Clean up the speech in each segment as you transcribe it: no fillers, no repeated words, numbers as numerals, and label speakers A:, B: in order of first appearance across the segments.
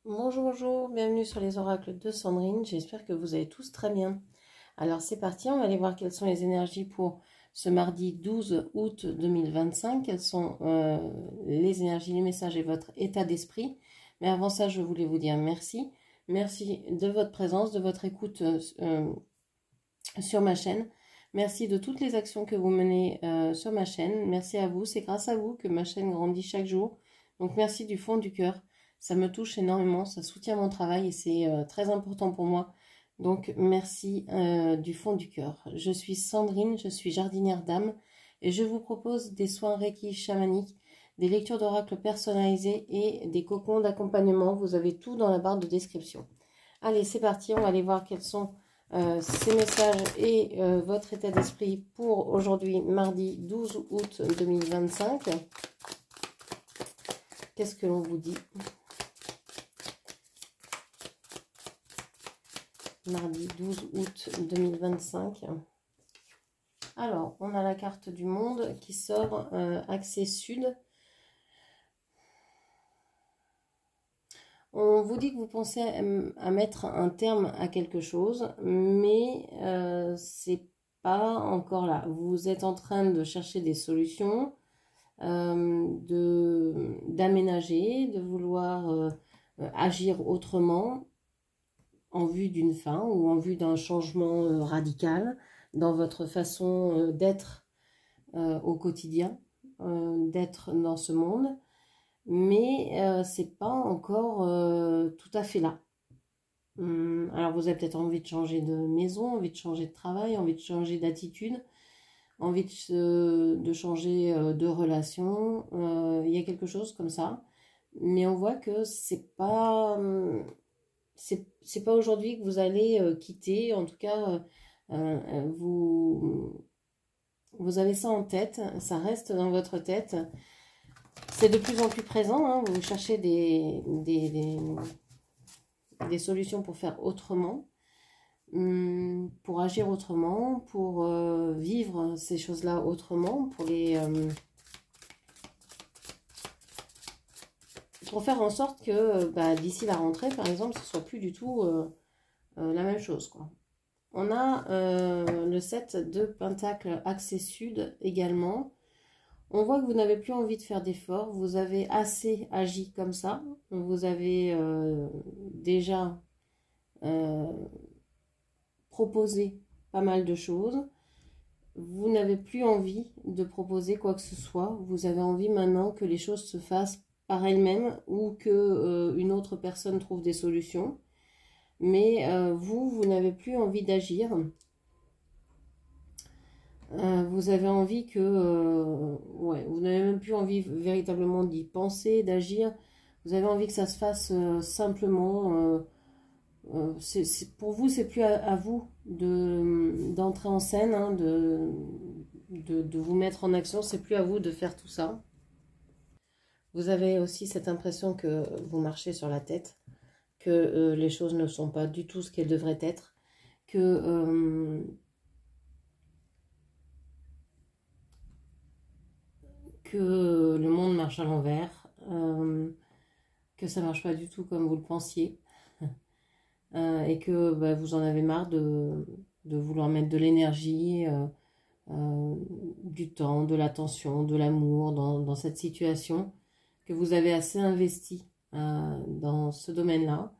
A: Bonjour, bonjour, bienvenue sur les oracles de Sandrine, j'espère que vous allez tous très bien. Alors c'est parti, on va aller voir quelles sont les énergies pour ce mardi 12 août 2025, quelles sont les énergies, les messages et votre état d'esprit. Mais avant ça, je voulais vous dire merci. Merci de votre présence, de votre écoute sur ma chaîne. Merci de toutes les actions que vous menez sur ma chaîne. Merci à vous, c'est grâce à vous que ma chaîne grandit chaque jour. Donc merci du fond du cœur. Ça me touche énormément, ça soutient mon travail et c'est très important pour moi. Donc merci du fond du cœur. Je suis Sandrine, je suis jardinière d'âme et je vous propose des soins Reiki chamaniques, des lectures d'oracles personnalisées et des cocons d'accompagnement. Vous avez tout dans la barre de description. Allez, c'est parti, on va aller voir quels sont ces messages et votre état d'esprit pour aujourd'hui, mardi 12 août 2025. Qu'est-ce que l'on vous dit ? Mardi 12 août 2025. Alors, on a la carte du monde qui sort, accès sud. On vous dit que vous pensez à mettre un terme à quelque chose, mais c'est pas encore là. Vous êtes en train de chercher des solutions, d'aménager, de vouloir agir autrement, en vue d'une fin ou en vue d'un changement radical dans votre façon d'être au quotidien, d'être dans ce monde, mais c'est pas encore tout à fait là. Alors vous avez peut-être envie de changer de maison, envie de changer de travail, envie de changer d'attitude, envie de changer de relation, il y a quelque chose comme ça, mais on voit que c'est pas aujourd'hui que vous allez quitter. En tout cas vous avez ça en tête, ça reste dans votre tête, c'est de plus en plus présent, hein. Vous cherchez des solutions pour faire autrement, pour agir autrement, pour vivre ces choses-là autrement, pour faire en sorte que d'ici la rentrée, par exemple, ce soit plus du tout la même chose, quoi. On a le 7 de Pentacle, accès sud également. On voit que vous n'avez plus envie de faire d'efforts, vous avez assez agi comme ça, vous avez déjà proposé pas mal de choses, vous n'avez plus envie de proposer quoi que ce soit, vous avez envie maintenant que les choses se fassent par elles-mêmes ou que une autre personne trouve des solutions, mais vous n'avez plus envie d'agir. Vous avez envie ouais, vous n'avez même plus envie véritablement d'y penser, d'agir. Vous avez envie que ça se fasse simplement. Pour vous, c'est plus à vous d'entrer en scène, hein, de vous mettre en action. C'est plus à vous de faire tout ça. Vous avez aussi cette impression que vous marchez sur la tête, que les choses ne sont pas du tout ce qu'elles devraient être, que le monde marche à l'envers, que ça marche pas du tout comme vous le pensiez, et que vous en avez marre de vouloir mettre de l'énergie, du temps, de l'attention, de l'amour dans cette situation, que vous avez assez investi dans ce domaine-là,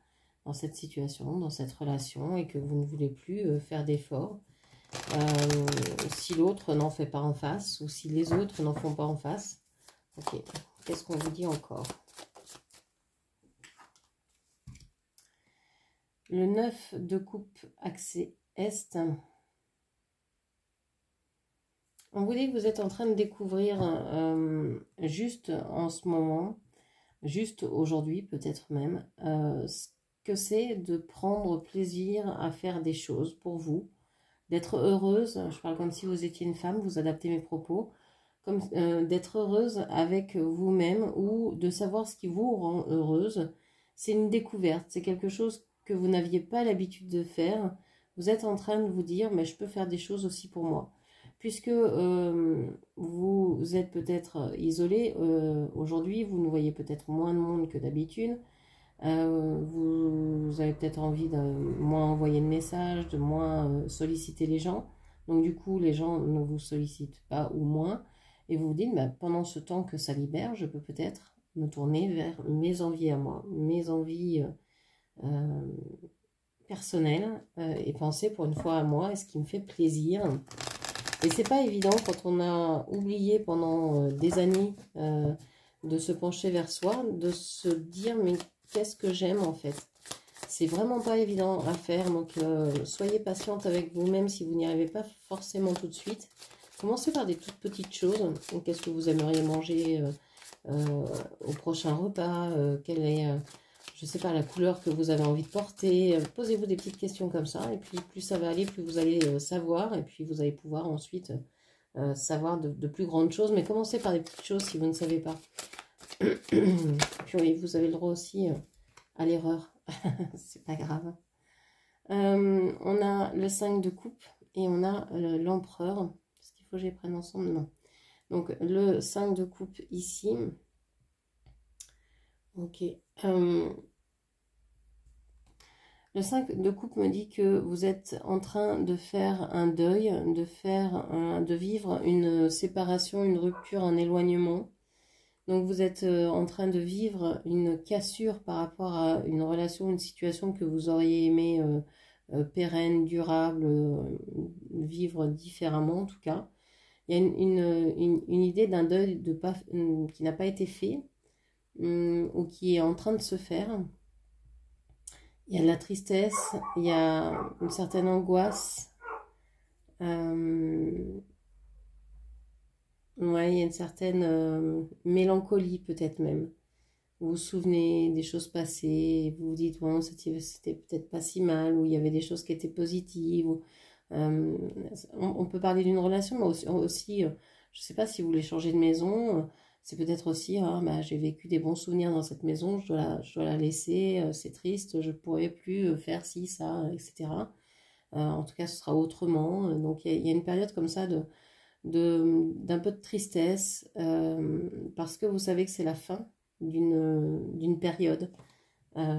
A: dans cette situation, dans cette relation, et que vous ne voulez plus faire d'efforts. Si l'autre n'en fait pas en face, ou si les autres n'en font pas en face. Ok, qu'est-ce qu'on vous dit encore? Le 9 de coupe, accès est. On vous dit que vous êtes en train de découvrir juste en ce moment, juste aujourd'hui peut-être même, ce que c'est de prendre plaisir à faire des choses pour vous, d'être heureuse. Je parle comme si vous étiez une femme, vous adaptez mes propos, comme d'être heureuse avec vous-même ou de savoir ce qui vous rend heureuse. C'est une découverte, c'est quelque chose que vous n'aviez pas l'habitude de faire. Vous êtes en train de vous dire, mais je peux faire des choses aussi pour moi. Puisque vous êtes peut-être isolé aujourd'hui, vous ne voyez peut-être moins de monde que d'habitude. Vous avez peut-être envie de moins envoyer de messages, de moins solliciter les gens. Donc du coup, les gens ne vous sollicitent pas ou moins. Et vous vous dites, bah, pendant ce temps que ça libère, je peux peut-être me tourner vers mes envies à moi, mes envies personnelles, et penser pour une fois à moi et ce qui me fait plaisir. Et c'est pas évident quand on a oublié pendant des années de se pencher vers soi, de se dire mais qu'est-ce que j'aime en fait. C'est vraiment pas évident à faire, donc soyez patiente avec vous-même si vous n'y arrivez pas forcément tout de suite. Commencez par des toutes petites choses. Qu'est-ce que vous aimeriez manger au prochain repas, quelle est, je sais pas, la couleur que vous avez envie de porter. Posez-vous des petites questions comme ça, et puis plus ça va aller, plus vous allez savoir, et puis vous allez pouvoir ensuite savoir de plus grandes choses. Mais commencez par des petites choses si vous ne savez pas. Puis oui, vous avez le droit aussi à l'erreur. C'est pas grave. On a le 5 de coupe et on a l'empereur. Est-ce qu'il faut que je les prenne ensemble? Non. Donc le 5 de coupe ici. Ok. Le 5 de coupe me dit que vous êtes en train de faire un deuil, de vivre une séparation, une rupture, un éloignement. Donc vous êtes en train de vivre une cassure par rapport à une relation, une situation que vous auriez aimé pérenne, durable, vivre différemment en tout cas. Il y a une idée d'un deuil qui n'a pas été fait ou qui est en train de se faire. Il y a de la tristesse, il y a une certaine angoisse. Ouais, il y a une certaine mélancolie peut-être même. Vous vous souvenez des choses passées, vous vous dites, bon, c'était peut-être pas si mal, ou il y avait des choses qui étaient positives. On peut parler d'une relation, mais aussi je ne sais pas si vous voulez changer de maison, c'est peut-être aussi, ah, bah, j'ai vécu des bons souvenirs dans cette maison, je dois la laisser, c'est triste, je ne pourrais plus faire ci, ça, etc. En tout cas, ce sera autrement. Donc il y a une période comme ça d'un peu de tristesse, parce que vous savez que c'est la fin d'une période.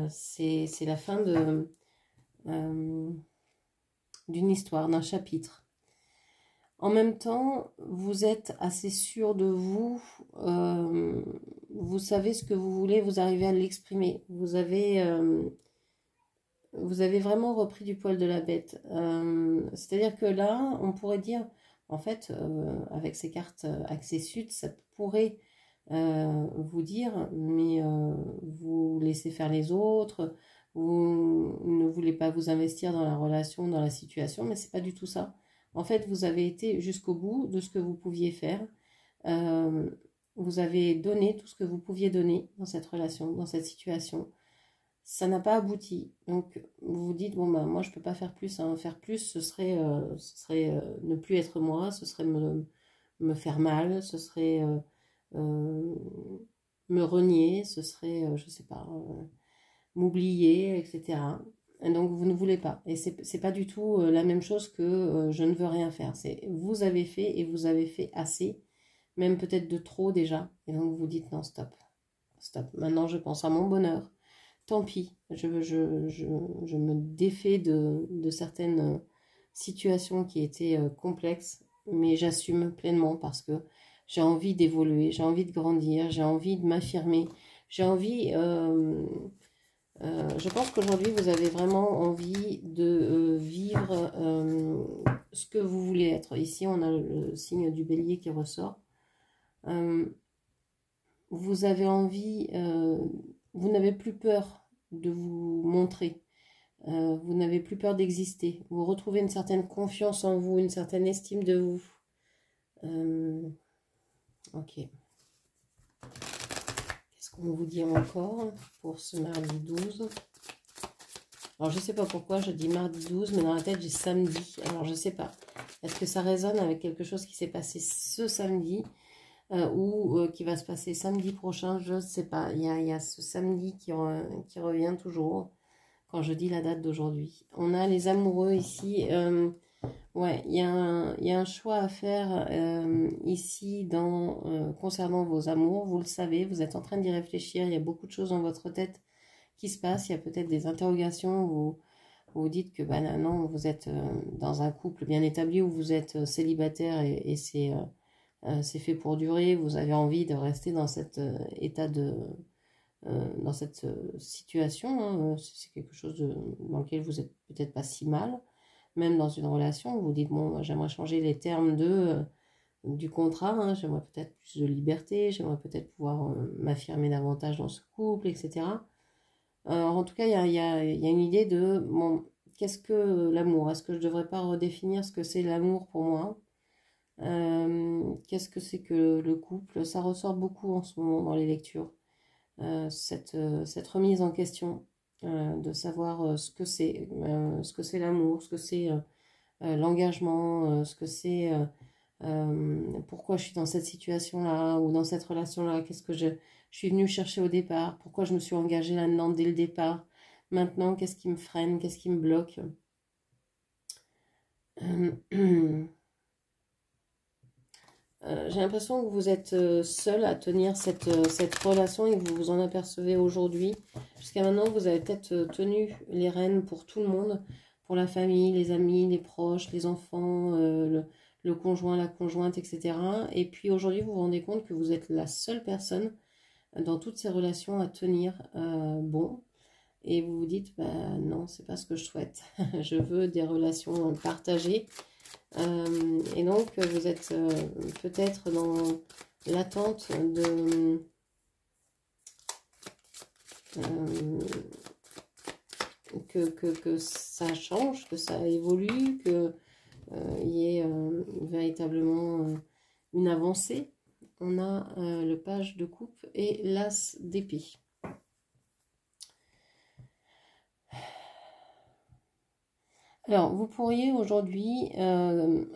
A: C'est la fin d'une histoire, d'un chapitre. En même temps, vous êtes assez sûr de vous, vous savez ce que vous voulez, vous arrivez à l'exprimer. Vous avez vraiment repris du poil de la bête. C'est-à-dire que là, on pourrait dire, en fait, avec ces cartes Accès Sud, ça pourrait vous dire, mais vous laissez faire les autres, vous ne voulez pas vous investir dans la relation, dans la situation, mais c'est pas du tout ça. En fait, vous avez été jusqu'au bout de ce que vous pouviez faire. Euh, vous avez donné tout ce que vous pouviez donner dans cette relation, dans cette situation. Ça n'a pas abouti. Donc, vous vous dites, bon, bah, moi, je peux pas faire plus. Hein. Faire plus, ce serait ne plus être moi, ce serait me faire mal, ce serait me renier, ce serait, je sais pas, m'oublier, etc. Et donc, vous ne voulez pas. Et c'est pas du tout la même chose que je ne veux rien faire. C'est vous avez fait et vous avez fait assez, même peut-être de trop déjà. Et donc, vous vous dites, non, stop. Stop. Maintenant, je pense à mon bonheur. Tant pis, je me défais de certaines situations qui étaient complexes, mais j'assume pleinement parce que j'ai envie d'évoluer, j'ai envie de grandir, j'ai envie de m'affirmer, j'ai envie... je pense qu'aujourd'hui, vous avez vraiment envie de vivre ce que vous voulez être. Ici, on a le signe du bélier qui ressort. Vous avez envie... vous n'avez plus peur de vous montrer. Vous n'avez plus peur d'exister. Vous retrouvez une certaine confiance en vous, une certaine estime de vous. Ok. Qu'est-ce qu'on vous dit encore pour ce mardi 12? Alors, je ne sais pas pourquoi je dis mardi 12, mais dans la tête, j'ai samedi. Alors, je ne sais pas. Est-ce que ça résonne avec quelque chose qui s'est passé ce samedi ou qui va se passer samedi prochain? Je ne sais pas. Il y a ce samedi qui revient toujours quand je dis la date d'aujourd'hui. On a les amoureux ici. Ouais, il y a un choix à faire ici concernant vos amours. Vous le savez, vous êtes en train d'y réfléchir. Il y a beaucoup de choses dans votre tête qui se passe. Il y a peut-être des interrogations où vous dites que bah, non, vous êtes dans un couple bien établi, où vous êtes célibataire et c'est fait pour durer. Vous avez envie de rester dans cet état dans cette situation. Hein. C'est quelque chose dans lequel vous êtes peut-être pas si mal. Même dans une relation, vous dites, bon, j'aimerais changer les termes du contrat, hein, j'aimerais peut-être plus de liberté, j'aimerais peut-être pouvoir m'affirmer davantage dans ce couple, etc. En tout cas, il y a une idée de, bon, qu'est-ce que l'amour? Est-ce que je ne devrais pas redéfinir ce que c'est l'amour pour moi? Qu'est-ce que c'est que le couple? Ça ressort beaucoup en ce moment dans les lectures. Cette remise en question de savoir ce que c'est l'amour, ce que c'est l'engagement, ce que c'est pourquoi je suis dans cette situation-là ou dans cette relation-là, qu'est-ce que je suis venue chercher au départ, pourquoi je me suis engagée là-dedans dès le départ, maintenant qu'est-ce qui me freine, qu'est-ce qui me bloque. J'ai l'impression que vous êtes seul à tenir cette relation et que vous vous en apercevez aujourd'hui. Jusqu'à maintenant, vous avez peut-être tenu les rênes pour tout le monde, pour la famille, les amis, les proches, les enfants, le conjoint, la conjointe, etc. Et puis aujourd'hui, vous vous rendez compte que vous êtes la seule personne dans toutes ces relations à tenir bon. Et vous vous dites, bah, non, c'est pas ce que je souhaite. Je veux des relations partagées. Et donc, vous êtes peut-être dans l'attente que ça change, que ça évolue, qu'il y ait véritablement une avancée. On a le page de coupe et l'as d'épée. Alors, vous pourriez aujourd'hui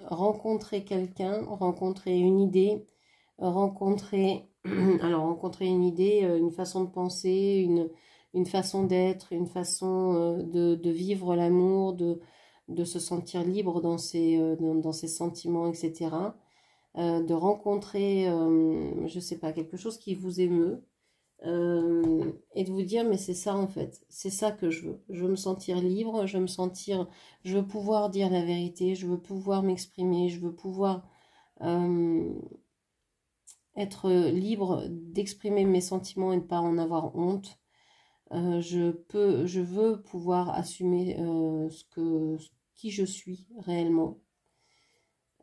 A: rencontrer quelqu'un, rencontrer une idée, rencontrer une idée, une façon de penser, une façon d'être, une façon de vivre l'amour, de se sentir libre dans ses sentiments, etc. De rencontrer, je ne sais pas, quelque chose qui vous émeut. Et de vous dire mais c'est ça en fait, c'est ça que je veux me sentir libre, je veux pouvoir dire la vérité, je veux pouvoir m'exprimer, je veux pouvoir être libre d'exprimer mes sentiments et de ne pas en avoir honte. Je veux pouvoir assumer qui je suis réellement,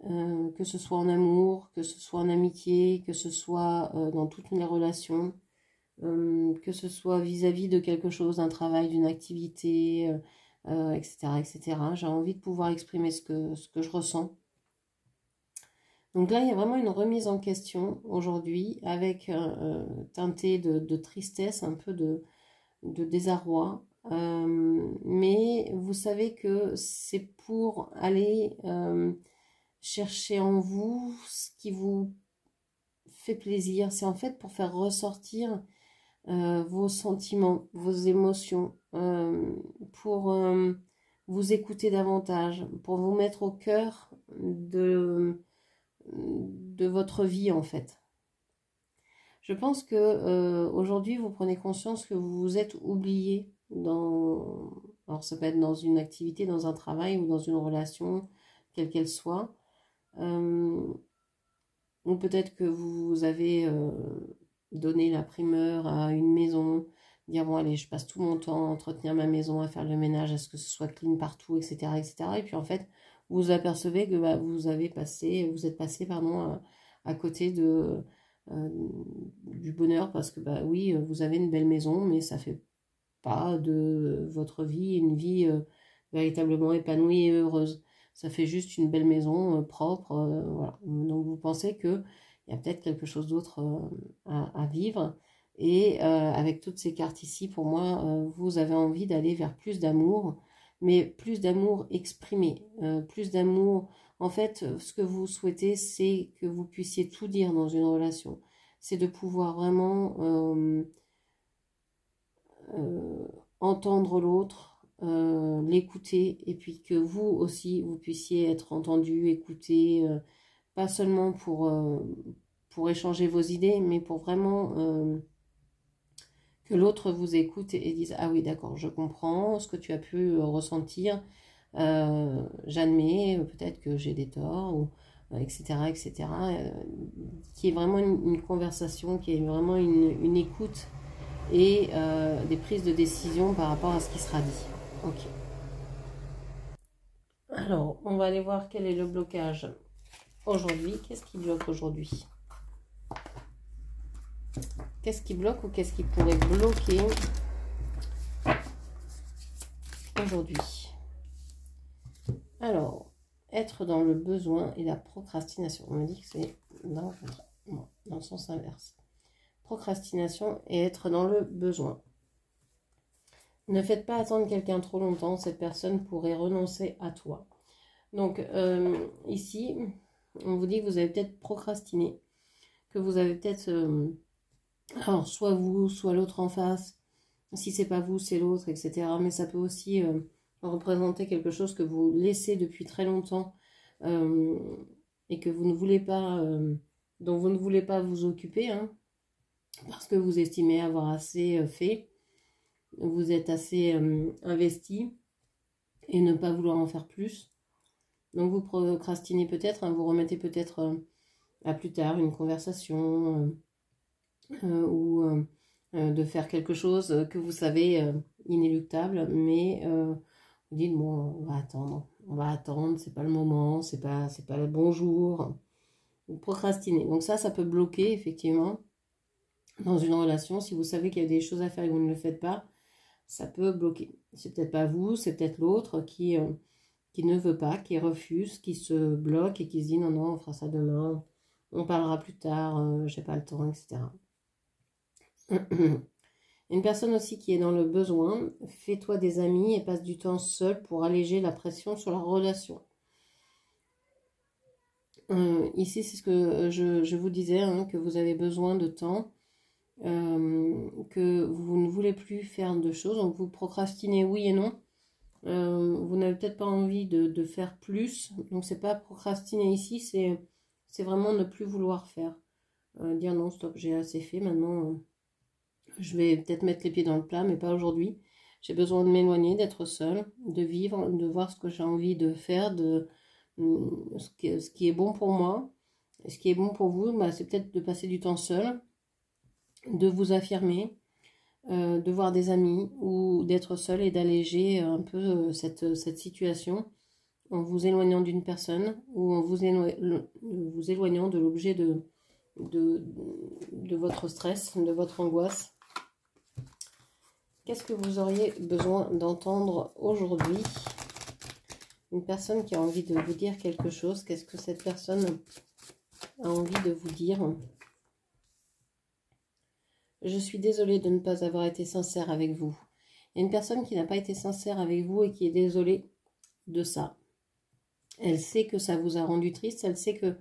A: que ce soit en amour, que ce soit en amitié, que ce soit dans toutes les relations. Que ce soit vis-à-vis de quelque chose, d'un travail, d'une activité, etc., etc. J'ai envie de pouvoir exprimer ce que je ressens. Donc là, il y a vraiment une remise en question aujourd'hui, avec teinté de tristesse, un peu de désarroi. Mais vous savez que c'est pour aller chercher en vous ce qui vous fait plaisir. C'est en fait pour faire ressortir vos sentiments, vos émotions, pour vous écouter davantage, pour vous mettre au cœur de votre vie en fait. Je pense que aujourd'hui vous prenez conscience que vous vous êtes oublié alors ça peut être dans une activité, dans un travail ou dans une relation, quelle qu'elle soit, ou peut-être que vous avez donner la primeur à une maison, dire bon allez je passe tout mon temps à entretenir ma maison, à faire le ménage, à ce que ce soit clean partout, etc. etc. Et puis en fait vous vous apercevez que bah, vous êtes passé pardon, à côté du bonheur parce que bah oui vous avez une belle maison mais ça fait pas de votre vie une vie véritablement épanouie et heureuse. Ça fait juste une belle maison propre, voilà. Donc vous pensez que il y a peut-être quelque chose d'autre à vivre. Et avec toutes ces cartes ici, pour moi, vous avez envie d'aller vers plus d'amour, mais plus d'amour exprimé, plus d'amour. En fait, ce que vous souhaitez, c'est que vous puissiez tout dire dans une relation. C'est de pouvoir vraiment entendre l'autre, l'écouter, et puis que vous aussi, vous puissiez être entendu, écouté, pas seulement pour échanger vos idées, mais pour vraiment que l'autre vous écoute et dise « Ah oui, d'accord, je comprends ce que tu as pu ressentir, j'admets, peut-être que j'ai des torts, ou, etc. etc. Qui est vraiment une conversation, qui est vraiment une écoute et des prises de décision par rapport à ce qui sera dit. Ok. Alors, on va aller voir quel est le blocage aujourd'hui. Qu'est-ce qui bloque aujourd'hui? Qu'est-ce qui bloque ou qu'est-ce qui pourrait bloquer aujourd'hui? Alors, être dans le besoin et la procrastination. On me dit que c'est dans le sens inverse. Procrastination et être dans le besoin. Ne faites pas attendre quelqu'un trop longtemps, cette personne pourrait renoncer à toi. Donc ici, on vous dit que vous avez peut-être procrastiné, que vous avez peut-être, alors soit vous, soit l'autre en face, si c'est pas vous, c'est l'autre, etc. Mais ça peut aussi représenter quelque chose que vous laissez depuis très longtemps et que vous ne voulez pas, dont vous ne voulez pas vous occuper, hein, parce que vous estimez avoir assez fait. Vous êtes assez investi et ne pas vouloir en faire plus. Donc vous procrastinez peut-être, hein, vous remettez peut-être à plus tard une conversation ou de faire quelque chose que vous savez inéluctable, mais vous dites bon, on va attendre, c'est pas le moment, c'est pas le bon jour. Vous procrastinez. Donc ça peut bloquer effectivement dans une relation. Si vous savez qu'il y a des choses à faire et que vous ne le faites pas, ça peut bloquer. C'est peut-être pas vous, c'est peut-être l'autre qui ne veut pas, qui refuse, qui se bloque et qui se dit non, on fera ça demain, on parlera plus tard, j'ai pas le temps, etc. Une personne aussi qui est dans le besoin, fais-toi des amis et passe du temps seul pour alléger la pression sur la relation. Ici, c'est ce que je vous disais, hein, que vous avez besoin de temps. Que vous ne voulez plus faire de choses, donc vous procrastinez oui et non. Vous n'avez peut-être pas envie de faire plus, donc c'est pas procrastiner ici, c'est vraiment ne plus vouloir faire. Dire non, stop, j'ai assez fait, maintenant je vais peut-être mettre les pieds dans le plat, mais pas aujourd'hui. J'ai besoin de m'éloigner, d'être seule, de vivre, de voir ce que j'ai envie de faire, ce qui est bon pour moi. Et ce qui est bon pour vous, bah, c'est peut-être de passer du temps seul, de vous affirmer, de voir des amis ou d'être seul et d'alléger un peu cette situation en vous éloignant d'une personne ou en vous éloignant de l'objet de votre stress, de votre angoisse. Qu'est-ce que vous auriez besoin d'entendre aujourd'hui? Une personne qui a envie de vous dire quelque chose, qu'est-ce que cette personne a envie de vous dire? Je suis désolée de ne pas avoir été sincère avec vous. Il y a une personne qui n'a pas été sincère avec vous et qui est désolée de ça. Elle sait que ça vous a rendu triste, elle sait que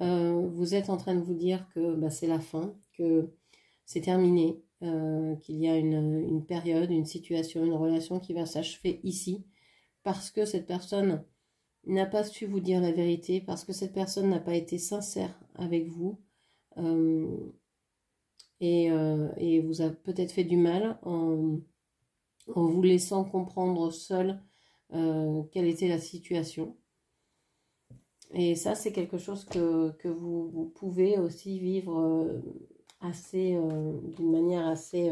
A: vous êtes en train de vous dire que bah, c'est la fin, que c'est terminé, qu'il y a une période, une situation, une relation qui va s'achever ici, parce que cette personne n'a pas su vous dire la vérité, parce que cette personne n'a pas été sincère avec vous, et vous a peut-être fait du mal en vous laissant comprendre seul quelle était la situation. Et ça, c'est quelque chose que vous pouvez aussi vivre d'une manière assez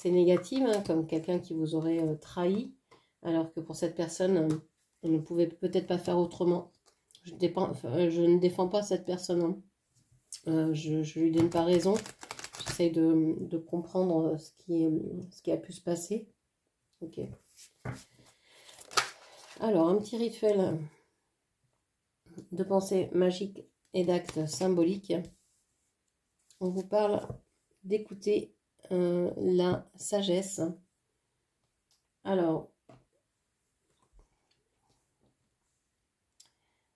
A: négative, hein, comme quelqu'un qui vous aurait trahi, alors que pour cette personne, elle ne pouvait peut-être pas faire autrement. Je ne défends pas cette personne, hein. Je lui donne pas raison. J'essaye de comprendre ce qui a pu se passer. Ok. Alors, un petit rituel de pensée magique et d'actes symboliques. On vous parle d'écouter la sagesse. Alors,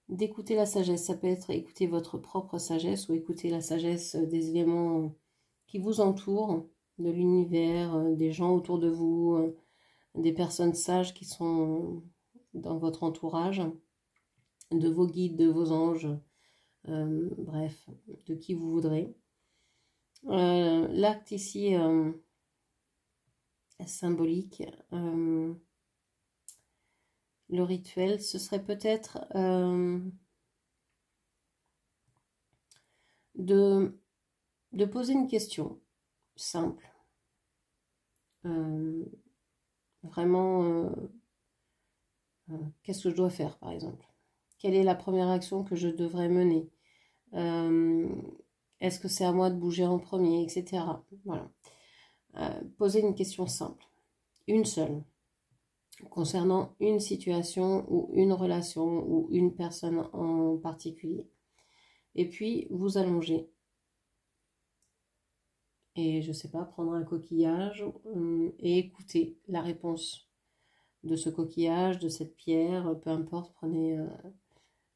A: d'écouter la sagesse, ça peut être écouter votre propre sagesse ou écouter la sagesse des éléments qui vous entourent, de l'univers, des gens autour de vous, des personnes sages qui sont dans votre entourage, de vos guides, de vos anges, bref, de qui vous voudrez. L'acte ici symbolique, le rituel, ce serait peut-être de poser une question simple. Vraiment, qu'est-ce que je dois faire, par exemple? Quelle est la première action que je devrais mener? Est-ce que c'est à moi de bouger en premier, etc. Voilà. Poser une question simple, une seule, concernant une situation ou une relation ou une personne en particulier. Et puis, vous allongez. Et je sais pas, prendre un coquillage et écouter la réponse de ce coquillage, de cette pierre, peu importe, prenez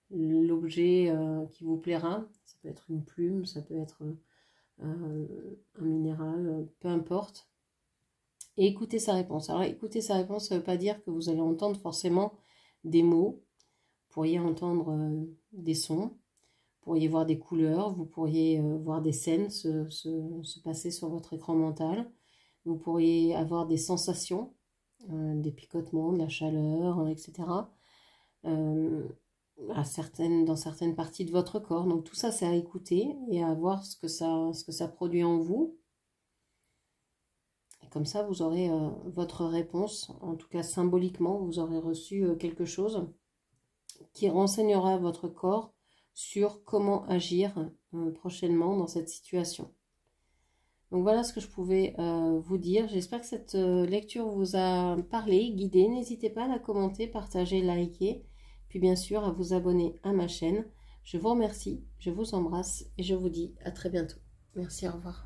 A: l'objet qui vous plaira. Ça peut être une plume, ça peut être un minéral, peu importe. Et écoutez sa réponse. Alors écouter sa réponse, ça ne veut pas dire que vous allez entendre forcément des mots. Vous pourriez entendre des sons, vous pourriez voir des couleurs, vous pourriez voir des scènes se passer sur votre écran mental. Vous pourriez avoir des sensations, des picotements, de la chaleur, etc. Dans certaines parties de votre corps. Donc tout ça, c'est à écouter et à voir ce que ça produit en vous. Et comme ça, vous aurez votre réponse, en tout cas symboliquement, vous aurez reçu quelque chose qui renseignera votre corps sur comment agir prochainement dans cette situation. Donc voilà ce que je pouvais vous dire. J'espère que cette lecture vous a parlé, guidé. N'hésitez pas à la commenter, partager, liker. Puis bien sûr à vous abonner à ma chaîne. Je vous remercie, je vous embrasse et je vous dis à très bientôt. Merci, au revoir.